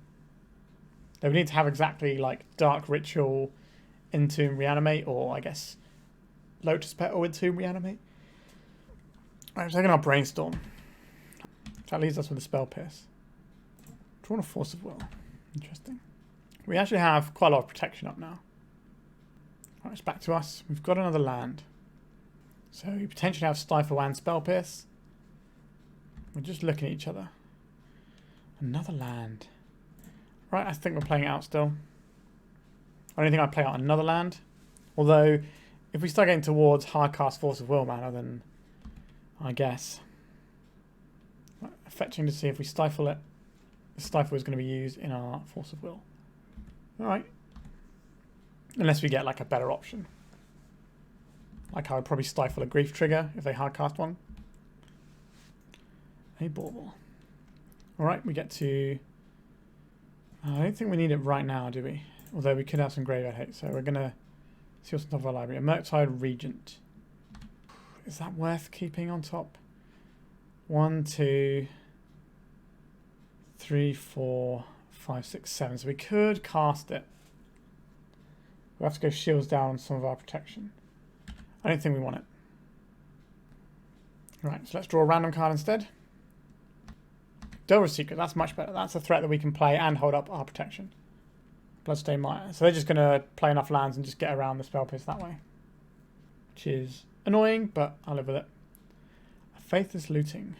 They would need to have exactly like Dark Ritual, Entomb, Reanimate, or I guess Lotus Petal, Entomb, Reanimate. Alright, we're taking our Brainstorm. That leaves us with a Spell Pierce. Drawn a Force of Will. Interesting. We actually have quite a lot of protection up now. Alright, it's back to us. We've got another land. So we potentially have Stifle and Spell Pierce. We're just looking at each other. Another land. Right, I think we're playing it out still. I don't think I'd play out another land. Although, if we start getting towards hard cast Force of Will mana, then I guess. Right, fetching to see if we stifle it. The Stifle is going to be used in our Force of Will. Alright. Unless we get like a better option. Like I would probably Stifle a Grief trigger if they hard cast one. A Bauble. Alright, we get to... I don't think we need it right now, do we? Although we could have some Graveyard Hate, so we're going to see what's on top of our library. A Murktide Regent. Is that worth keeping on top? 1, 2, 3, 4, 5, 6, 7. So we could cast it. We'll have to go shields down on some of our protection. I don't think we want it. Right, so let's draw a random card instead. Delver's Secret, that's much better. That's a threat that we can play and hold up our protection. Bloodstained Mire. So they're just going to play enough lands and just get around the spell pierce that way. Which is annoying, but I'll live with it. Faithless Looting.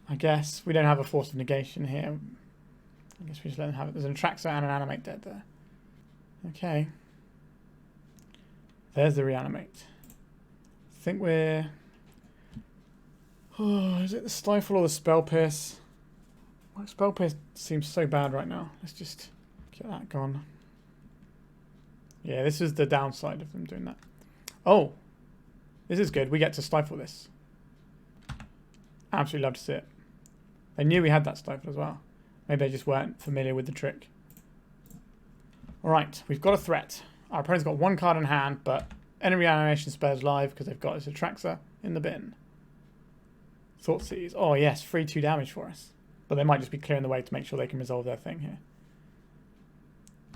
I guess we don't have a Force of Negation here. I guess we just let them have it. There's an Atraxa and an Animate dead there. Okay. There's the Reanimate. I think we're... Oh, is it the Stifle or the Spell Pierce? My Spell Pierce seems so bad right now. Let's just get that gone. Yeah, this is the downside of them doing that. Oh, this is good. We get to Stifle this. Absolutely love to see it. They knew we had that Stifle as well. Maybe they just weren't familiar with the trick. Alright, we've got a threat. Our opponent's got one card in hand, but any reanimation spells live because they've got this Atraxa in the bin. Thoughtseize. Oh yes, free 2 damage for us. But they might just be clearing the way to make sure they can resolve their thing here.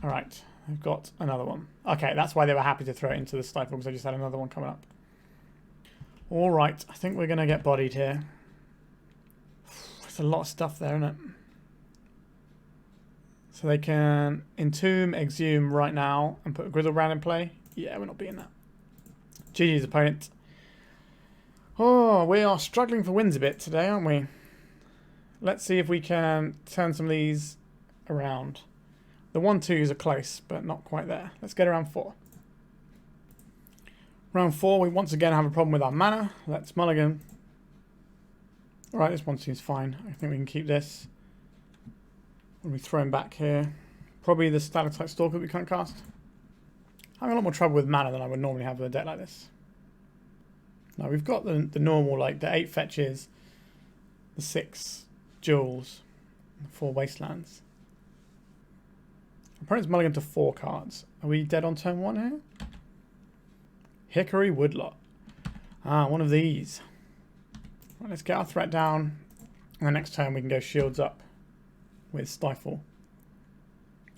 Alright, I've got another one. Okay, that's why they were happy to throw it into the Stifle, because I just had another one coming up. Alright, I think we're going to get bodied here. There's a lot of stuff there, isn't it? So they can Entomb, Exhume right now and put a Grizzlebrand in play. Yeah, we're not beating that. GG's opponent. Oh, we are struggling for wins a bit today, aren't we? Let's see if we can turn some of these around. The 1-2s are close, but not quite there. Let's get around 4. Round 4, we once again have a problem with our mana. Let's mulligan. Alright, this one seems fine. I think we can keep this. When we throw him back here. Probably the Stalactite Stalker we can't cast. Having a lot more trouble with mana than I would normally have with a deck like this. Now we've got the normal, like the 8 fetches, the 6 jewels, the 4 wastelands. Opponent's mulligan to 4 cards. Are we dead on turn 1 here? Hickory Woodlot. Ah, one of these. Right, let's get our threat down. And the next turn we can go shields up with Stifle.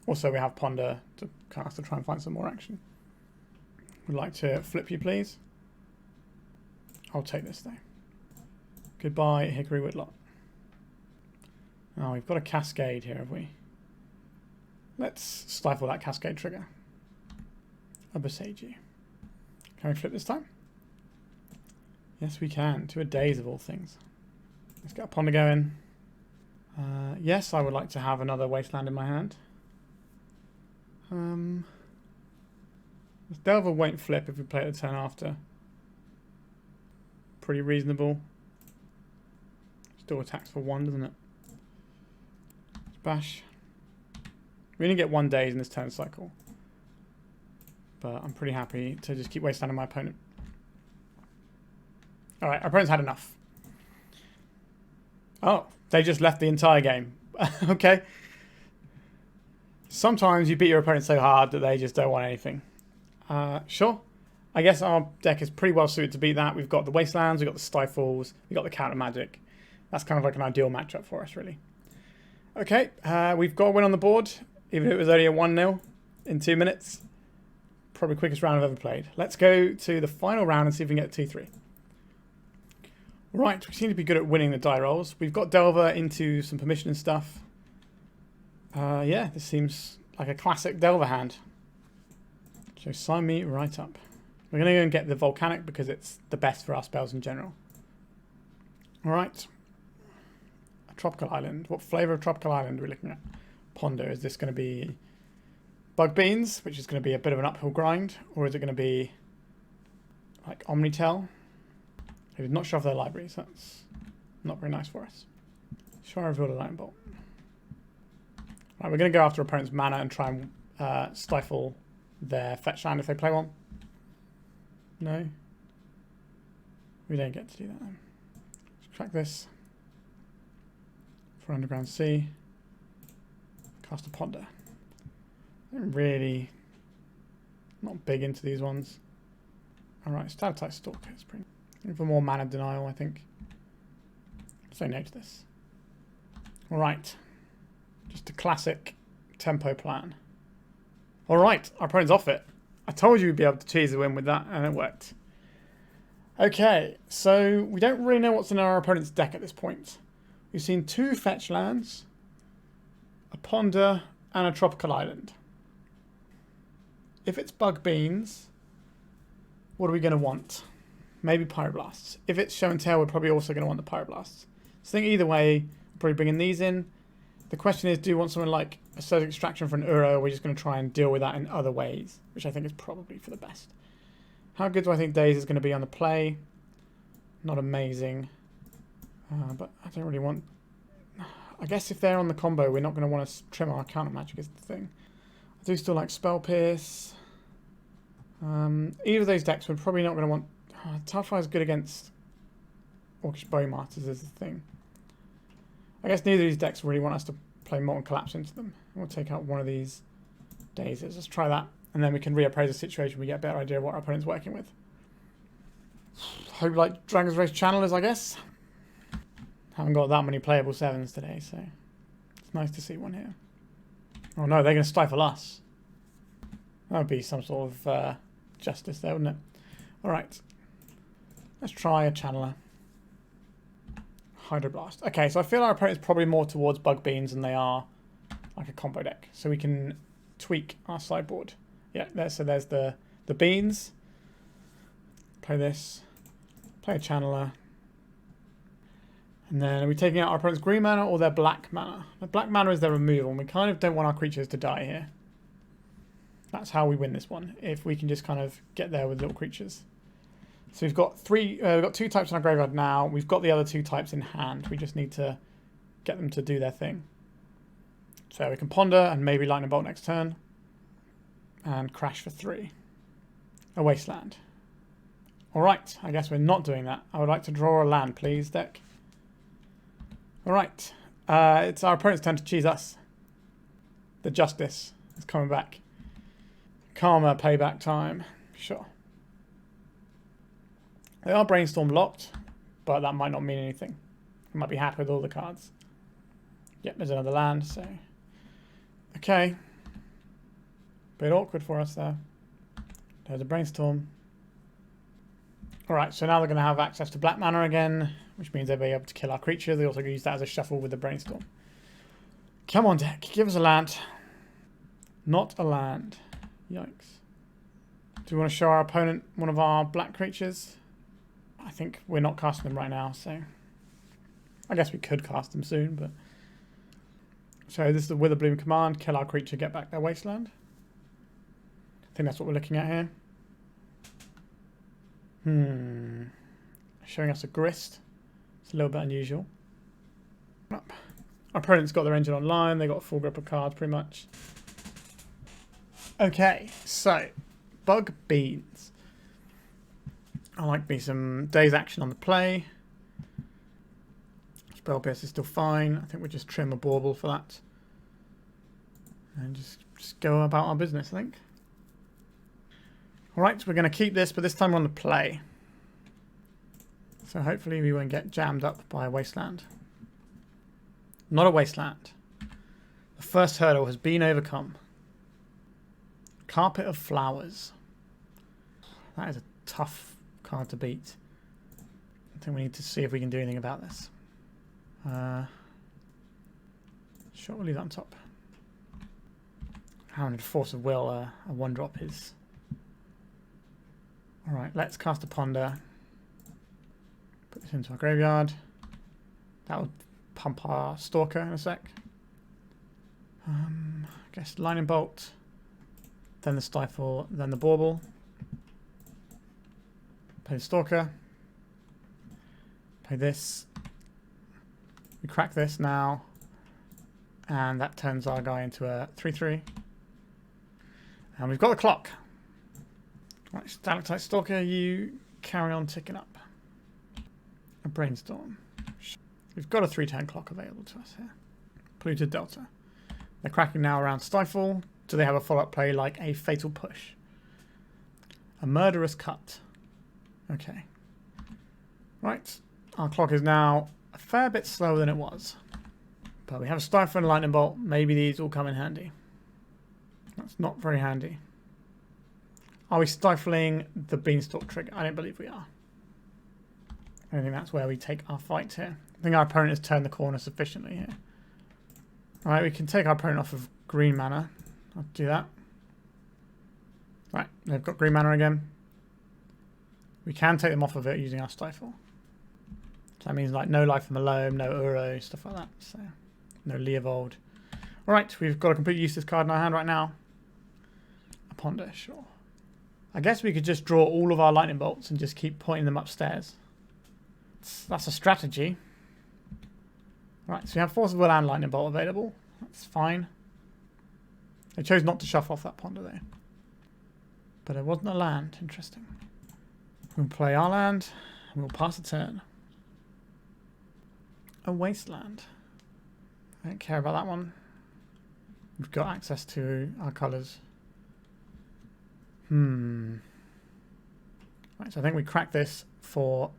Also we have Ponder to cast to try and find some more action. Would like to flip you, please. I'll take this though. Goodbye, Hickory Woodlot. Oh, we've got a Cascade here, have we? Let's Stifle that Cascade trigger. A Besage you. Can we flip this time? Yes, we can. To a Daze of all things. Let's get a Ponder going. Yes, I would like to have another Wasteland in my hand. This Delver won't flip if we play it the turn after. Pretty reasonable. Still attacks for 1, doesn't it? Bash. We only get 1 Daze in this turn cycle. But I'm pretty happy to just keep wastelanding my opponent. Alright, our opponent's had enough. Oh, they just left the entire game. Okay. Sometimes you beat your opponent so hard that they just don't want anything. Sure. I guess our deck is pretty well suited to beat that. We've got the Wastelands, we've got the Stifles, we've got the Counter Magic. That's kind of like an ideal matchup for us, really. Okay, we've got a win on the board, even if it was only a 1-0 in 2 minutes. Probably quickest round I've ever played. Let's go to the final round and see if we can get 2-3. Right, we seem to be good at winning the die rolls. We've got Delver into some permission and stuff. Yeah, this seems like a classic Delver hand. So sign me right up. We're going to go and get the Volcanic because it's the best for our spells in general. Alright. A Tropical Island. What flavour of Tropical Island are we looking at? Ponder. Is this going to be Bug Beans, which is going to be a bit of an uphill grind? Or is it going to be like Omnitel? They've not shoved their libraries. That's not very nice for us. Shall I reveal the Lightning Bolt? Right, we're going to go after opponent's mana and try and stifle their fetch land if they play one. No? We don't get to do that then. Let's crack this. For Underground Sea. Cast a Ponder. I'm really not big into these ones. Alright, Stalactite Stalker is pretty... For more mana denial, I think. Say no to this. Alright. Just a classic tempo plan. Alright, our opponent's off it. I told you we'd be able to tease a win with that, and it worked. Okay, so we don't really know what's in our opponent's deck at this point. We've seen 2 fetch lands, a Ponder, and a Tropical Island. If it's Bug Beans, what are we going to want? Maybe Pyroblasts. If it's Show and Tell, we're probably also going to want the Pyroblasts. So I think either way, we're probably bringing these in. The question is, do you want something like a Surge Extraction for an Uro, or are we just going to try and deal with that in other ways? Which I think is probably for the best. How good do I think Daze is going to be on the play? Not amazing. But I don't really want... I guess if they're on the combo, we're not going to want to trim our counter magic is the thing. I do still like Spell Pierce. Either of those decks we're probably not going to want... Tarfire is good against Orcish Bowmarters is the thing. I guess neither of these decks really want us to play Molten Collapse into them. We'll take out one of these Dazes. Let's try that. And then we can reappraise the situation. We get a better idea of what our opponent's working with. Hope like Dragon's Race Channelers, I guess. Haven't got that many playable 7s today, so it's nice to see one here. Oh no, they're going to stifle us. That would be some sort of justice there, wouldn't it? Alright. Let's try a Channeler. Hydroblast. Okay, so I feel our opponent's probably more towards Bug Beans than they are like a combo deck. So we can tweak our sideboard. Yeah, so there's the beans. Play this. Play a Channeler. And then are we taking out our opponent's green mana or their black mana? The black mana is their removal, and we kind of don't want our creatures to die here. That's how we win this one, if we can just kind of get there with little creatures. So we've got 2 types in our graveyard now. We've got the other 2 types in hand. We just need to get them to do their thing. So we can Ponder and maybe Lightning Bolt next turn. And crash for 3. A Wasteland. Alright, I guess we're not doing that. I would like to draw a land, please, deck. Alright, it's our opponent's turn to cheese us. The Justice is coming back. Karma payback time. Sure. They are Brainstorm locked, but that might not mean anything. I might be happy with all the cards. Yep, there's another land, so... Okay. Bit awkward for us there. There's a Brainstorm. Alright, so now they're going to have access to black mana again, which means they'll be able to kill our creature. They also use that as a shuffle with the Brainstorm. Come on, deck. Give us a land. Not a land. Yikes. Do we want to show our opponent one of our black creatures? I think we're not casting them right now, so... I guess we could cast them soon, but... So this is the Witherbloom command. Kill our creature, get back their Wasteland. I think that's what we're looking at here. Showing us a Grist. It's a little bit unusual. Our opponent's got their engine online. They've got a full grip of cards, pretty much. Okay, so... Bug Beans. I like me some Daze action on the play. Spell Pierce is still fine. I think we'll just trim a Bauble for that. And just go about our business, I think. Alright, so we're going to keep this, but this time we're on the play. So hopefully we won't get jammed up by a Wasteland. Not a Wasteland. The first hurdle has been overcome. Carpet of Flowers. That is a tough card to beat. I think we need to see if we can do anything about this. Sure, we'll leave that on top. Hounded Force of Will, a 1-drop is... Alright, let's cast a Ponder. Put this into our graveyard. That will pump our Stalker in a sec. I guess Lightning Bolt. Then the Stifle, then the Bauble. Play the Stalker. Play this. We crack this now. And that turns our guy into a 3/3. And we've got the clock. Right, Stalactite Stalker, you carry on ticking up. A Brainstorm. We've got a 3-turn clock available to us here. Polluted Delta. They're cracking now around Stifle. Do they have a follow-up play like a Fatal Push? A Murderous Cut. Okay. Right. Our clock is now a fair bit slower than it was. But we have a Stifle and a Lightning Bolt. Maybe these all come in handy. That's not very handy. Are we stifling the Beanstalk trigger? I don't believe we are. I think that's where we take our fight here. think our opponent has turned the corner sufficiently here. Alright, we can take our opponent off of green mana. I'll do that. Right, they've got green mana again. We can take them off of it using our Stifle. So that means like no Life from Alone, no Uro, stuff like that. So no Leovold. Alright, we've got a completely useless card in our hand right now. A Ponder, sure. I guess we could just draw all of our lightning bolts and just keep pointing them upstairs. That's a strategy. Right, so we have Force of Will and Lightning Bolt available. That's fine. They chose not to shuffle off that Ponder though. But it wasn't a land. Interesting. We'll play our land and we'll pass a turn. A Wasteland. I don't care about that one. We've got access to our colours. Right, so I think we crack this for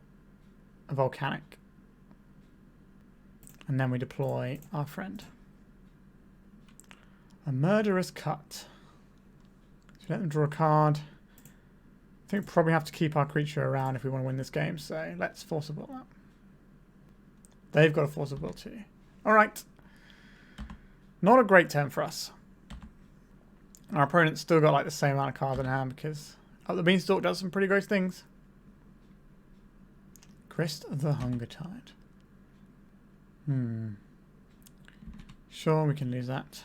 a Volcanic. And then we deploy our friend. A Murderous Cut. So let them draw a card. I think we probably have to keep our creature around if we want to win this game, so let's Force of Will that. They've got a Force of Will too. Alright. Not a great turn for us. Our opponent's still got like the same amount of cards in hand because Up the Beanstalk does some pretty gross things. Crest of the Hunger Tide. Sure, we can lose that.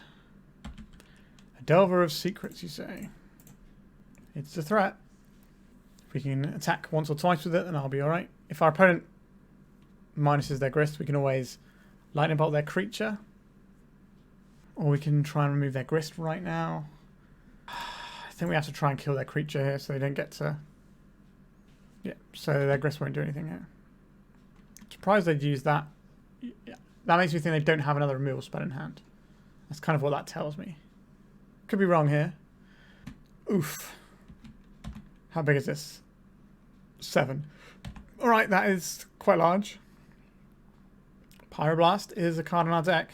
A Delver of Secrets, you say? It's a threat. If we can attack once or twice with it, then I'll be alright. If our opponent minuses their Grist, we can always Lightning Bolt their creature. Or we can try and remove their Grist right now. I think we have to try and kill their creature here so they don't get to... Yeah, so their Grist won't do anything here. Surprised they'd use that. Yeah, that makes me think they don't have another removal spell in hand. That's kind of what that tells me. Could be wrong here. Oof. How big is this? 7. Alright, that is quite large. Pyroblast is a card in our deck.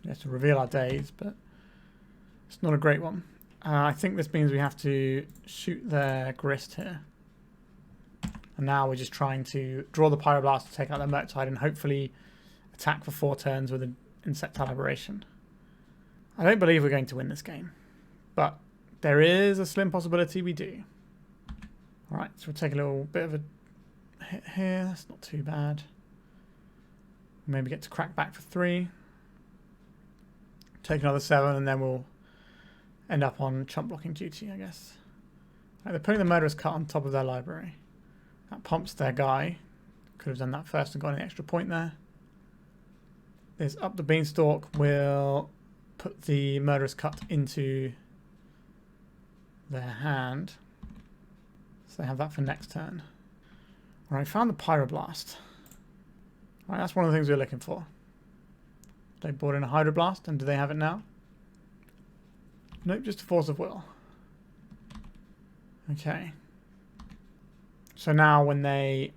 We have to reveal our Daze, but it's not a great one. I think this means we have to shoot their Grist here. And now we're just trying to draw the Pyroblast to take out their Murktide and hopefully attack for 4 turns with an Insectile Aberration. I don't believe we're going to win this game, but there is a slim possibility we do. Alright, so we'll take a little bit of a hit here. That's not too bad. Maybe get to crack back for 3. Take another 7 and then we'll end up on chump blocking duty, I guess. Right, they're putting the Murderous Cut on top of their library. That pumps their guy. Could have done that first and got an extra point there. This Up the Beanstalk will put the Murderous Cut into their hand. So they have that for next turn. Alright, found the Pyroblast. Alright, that's one of the things we were looking for. They brought in a Hydroblast, and do they have it now? Nope, just a Force of Will. Okay. So now when they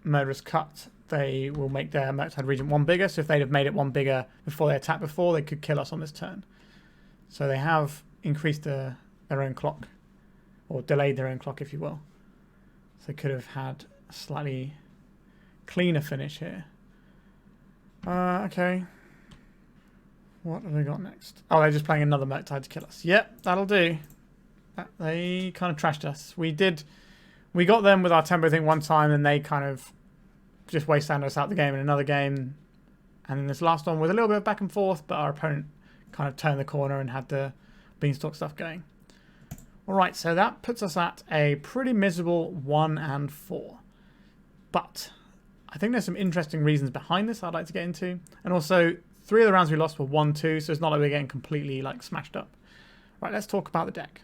Murderous Cut, they will make their Murktide Regent 1 bigger. So if they'd have made it 1 bigger before they attacked before, they could kill us on this turn. So they have increased their own clock. Or delayed their own clock, if you will. So they could have had a slightly cleaner finish here. Okay. What have they got next? Oh, they're just playing another Murktide to kill us. Yep, that'll do. They kind of trashed us. We got them with our tempo thing one time, and they kind of just wastelanded us out the game in another game. And then this last one was a little bit of back and forth, but our opponent kind of turned the corner and had the Beanstalk stuff going. Alright, so that puts us at a pretty miserable 1 and 4. But I think there's some interesting reasons behind this I'd like to get into. And also, 3 of the rounds we lost were 1-2, so it's not like we're getting completely like smashed up. Right, let's talk about the deck.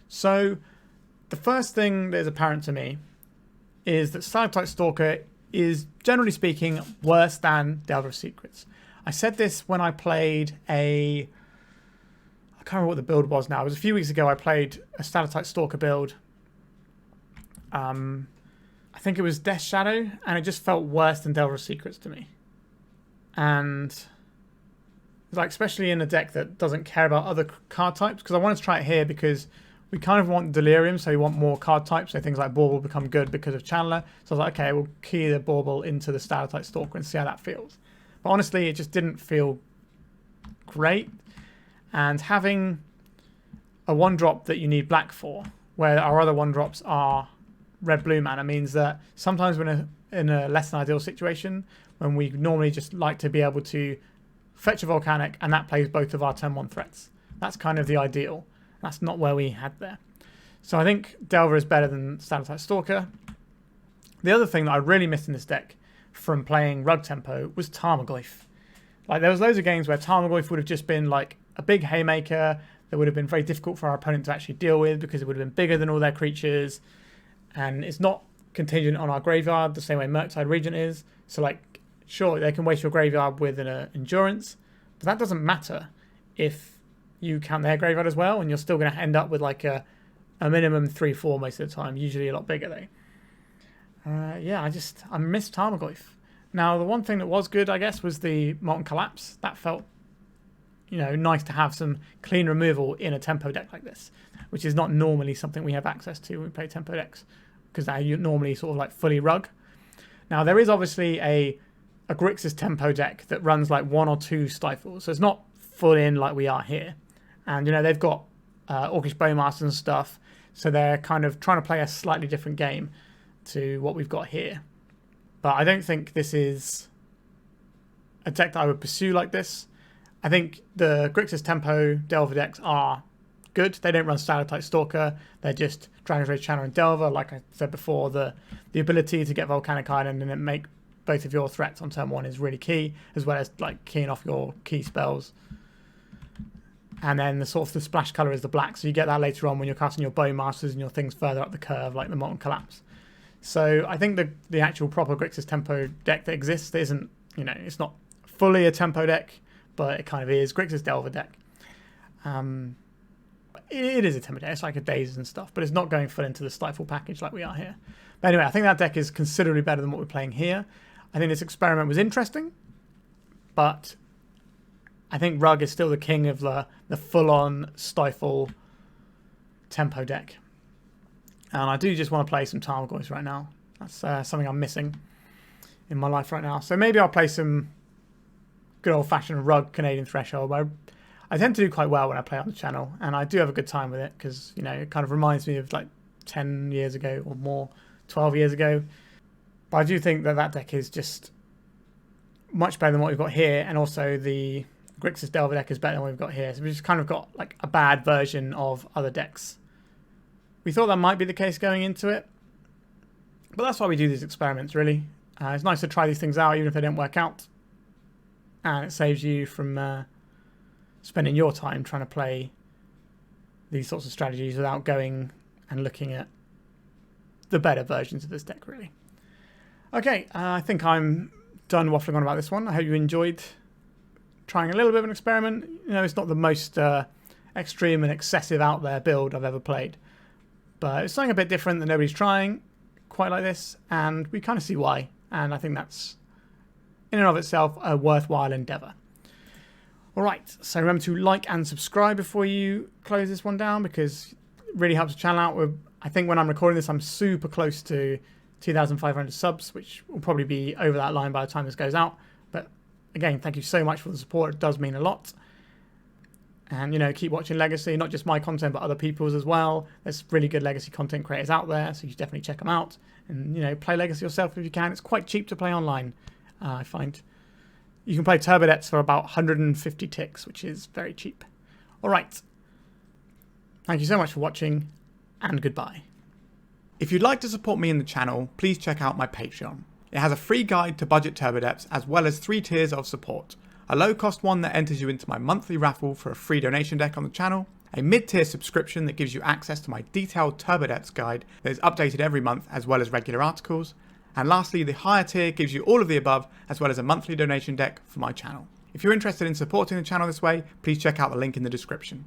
So, the first thing that is apparent to me is that Stalactite Stalker is, generally speaking, worse than Delver of Secrets. I said this when I played a... I can't remember what the build was now. It was a few weeks ago I played a Stalactite Stalker build. I think it was Death Shadow, and it just felt worse than Delver of Secrets to me. And... like, especially in a deck that doesn't care about other card types, because I wanted to try it here because we kind of want Delirium, so we want more card types, so things like Bauble become good because of Channeler. So I was like, okay, we'll key the Bauble into the Stalactite Stalker and see how that feels. But honestly, it just didn't feel great. And having a 1-drop that you need black for, where our other 1-drops are red-blue mana, means that sometimes when in a less than ideal situation, when we normally just like to be able to fetch a Volcanic and that plays both of our turn 1 threats. That's kind of the ideal. That's not where we had there. So I think Delver is better than Stalactite Stalker. The other thing that I really missed in this deck from playing Rug Tempo was Tarmogoyf. Like, there was loads of games where Tarmogoyf would have just been like a big haymaker that would have been very difficult for our opponent to actually deal with because it would have been bigger than all their creatures. And it's not contingent on our graveyard the same way Murktide Regent is. So, like, sure, they can waste your graveyard with an endurance, but that doesn't matter if you count their graveyard as well, and you're still going to end up with like a minimum 3/4 most of the time, usually a lot bigger though. Yeah, I missed Tarmogoyf. Now, the one thing that was good, I guess, was the Molten Collapse. That felt, you know, nice to have some clean removal in a tempo deck like this, which is not normally something we have access to when we play tempo decks, because they're normally sort of like fully rug. Now, there is obviously a Grixis tempo deck that runs like 1 or 2 Stifles, so it's not full in like we are here. And, you know, they've got Orcish Bowmasters and stuff, so they're kind of trying to play a slightly different game to what we've got here. But I don't think this is a deck that I would pursue like this. I think the Grixis Tempo Delver decks are good. They don't run Stalactite Stalker. They're just Dragon's Rage Channel and Delver. Like I said before, the ability to get Volcanic Island and then make both of your threats on turn 1 is really key, as well as like keying off your key spells. And then the sort of the splash colour is the black, so you get that later on when you're casting your Bowmasters and your things further up the curve, like the Molten Collapse. So I think the actual proper Grixis Tempo deck that exists isn't, you know, it's not fully a tempo deck, but it kind of is. Grixis Delver deck. It is a tempo deck. It's like a Daze and stuff, but it's not going full into the Stifle package like we are here. But anyway, I think that deck is considerably better than what we're playing here. I think this experiment was interesting, but I think Rug is still the king of the full-on Stifle tempo deck. And I do just want to play some Tarmogoyf right now. That's something I'm missing in my life right now. So maybe I'll play some good old-fashioned Rug Canadian Threshold. I tend to do quite well when I play on the channel, and I do have a good time with it because, you know, it kind of reminds me of like 10 years ago or more, 12 years ago. But I do think that deck is just much better than what we've got here, and also the Grixis Delver deck is better than what we've got here. So we've just kind of got like a bad version of other decks. We thought that might be the case going into it, but that's why we do these experiments, really. It's nice to try these things out, even if they don't work out. And it saves you from spending your time trying to play these sorts of strategies without going and looking at the better versions of this deck, really. Okay, I think I'm done waffling on about this one. I hope you enjoyed trying a little bit of an experiment. You know, it's not the most extreme and excessive out there build I've ever played, but it's something a bit different that nobody's trying quite like this, and we kind of see why. And I think that's, in and of itself, a worthwhile endeavour. Alright, so remember to like and subscribe before you close this one down, because it really helps the channel out. I think when I'm recording this, I'm super close to 2,500 subs, which will probably be over that line by the time this goes out. But again, thank you so much for the support. It does mean a lot. And, you know, keep watching Legacy, not just my content, but other people's as well. There's really good Legacy content creators out there, so you should definitely check them out. And, you know, play Legacy yourself if you can. It's quite cheap to play online, I find. You can play Turbo decks for about 150 ticks, which is very cheap. All right. Thank you so much for watching, and goodbye. If you'd like to support me in the channel, please check out my Patreon. It has a free guide to budget turbo depths, as well as 3 tiers of support. A low-cost one that enters you into my monthly raffle for a free donation deck on the channel, a mid-tier subscription that gives you access to my detailed turbo depths guide that is updated every month, as well as regular articles, and lastly, the higher tier gives you all of the above, as well as a monthly donation deck for my channel. If you're interested in supporting the channel this way, please check out the link in the description.